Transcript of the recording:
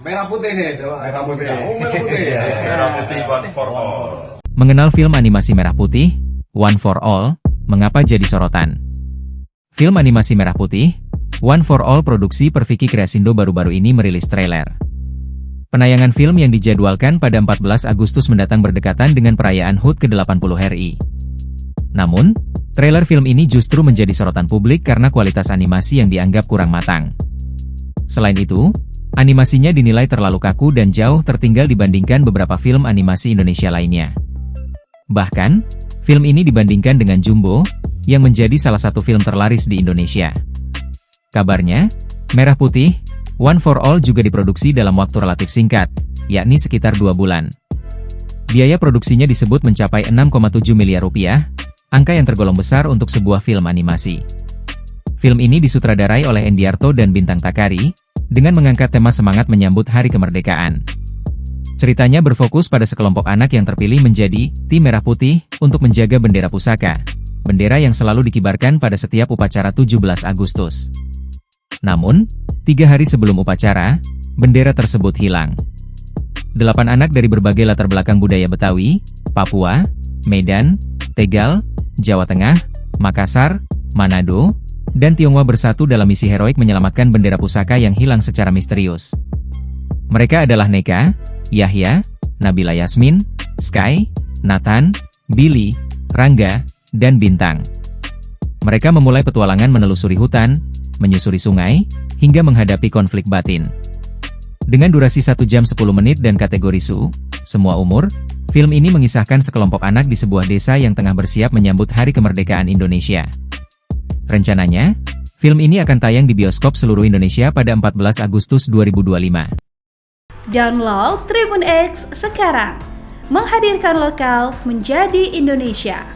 Merah putih nih, coba. Merah putih. Oh, merah putih. Merah putih One for All. Mengenal film animasi Merah Putih, One for All, mengapa jadi sorotan? Film animasi Merah Putih, One for All produksi Perfiki Kreasindo baru-baru ini merilis trailer. Penayangan film yang dijadwalkan pada 14 Agustus mendatang berdekatan dengan perayaan HUT ke-80 RI. Namun, trailer film ini justru menjadi sorotan publik karena kualitas animasi yang dianggap kurang matang. Selain itu, animasinya dinilai terlalu kaku dan jauh tertinggal dibandingkan beberapa film animasi Indonesia lainnya. Bahkan, film ini dibandingkan dengan Jumbo, yang menjadi salah satu film terlaris di Indonesia. Kabarnya, Merah Putih, One for All juga diproduksi dalam waktu relatif singkat, yakni sekitar 2 bulan. Biaya produksinya disebut mencapai 6,7 miliar rupiah, angka yang tergolong besar untuk sebuah film animasi. Film ini disutradarai oleh Endiarto dan Bintang Takari, dengan mengangkat tema semangat menyambut Hari Kemerdekaan. Ceritanya berfokus pada sekelompok anak yang terpilih menjadi Tim Merah Putih untuk menjaga bendera pusaka, bendera yang selalu dikibarkan pada setiap upacara 17 Agustus. Namun, 3 hari sebelum upacara, bendera tersebut hilang. 8 anak dari berbagai latar belakang budaya Betawi, Papua, Medan, Tegal, Jawa Tengah, Makassar, Manado, dan Tionghoa bersatu dalam misi heroik menyelamatkan bendera pusaka yang hilang secara misterius. Mereka adalah Neka, Yahya, Nabila Yasmin, Sky, Nathan, Billy, Rangga, dan Bintang. Mereka memulai petualangan menelusuri hutan, menyusuri sungai, hingga menghadapi konflik batin. Dengan durasi 1 jam 10 menit dan kategori semua umur, film ini mengisahkan sekelompok anak di sebuah desa yang tengah bersiap menyambut Hari Kemerdekaan Indonesia. Rencananya, film ini akan tayang di bioskop seluruh Indonesia pada 14 Agustus 2025. Download Tribun X sekarang, menghadirkan lokal menjadi Indonesia.